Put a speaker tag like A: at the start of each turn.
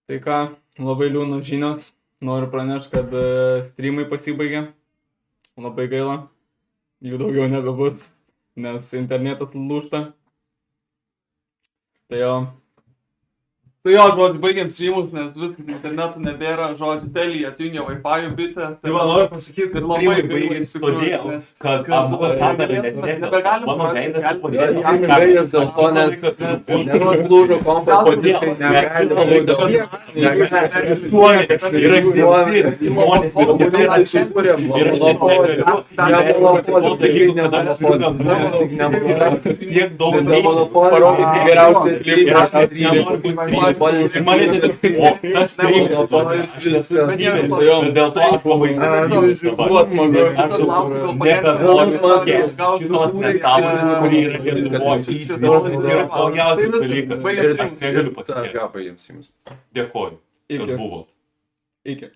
A: Tai ką, labai liūdnos žinios. Noriu pranešti, kad streamai pasibaigė. Labai gaila. Jų daugiau nebebus, nes internetas lūžta. Tai jo.
B: Tai jo, žodžiu, baigėm streamus, nes viskas interneto nebėra, žodžiu, telį atjungė Wi-Fi bitę.
C: Tai man noriu pasakyti,
B: ir labai
C: baigėsi todėl, kad abu kamerą
B: nebegalim
C: mano veidas
D: Baigėm dėl to, nes lūžo kompas, pozikai negali
C: ir mane tiesiog, o tas streamas, dėl to aš labai įsivaizduoju dabar. Aš nebenoriu pakėsti šitos nesąmonės, kurį yra Lietuvoje. Tai yra blogiausias dalykas ir aš negaliu patikėti. Dėkoju, kad buvot.
A: Iki.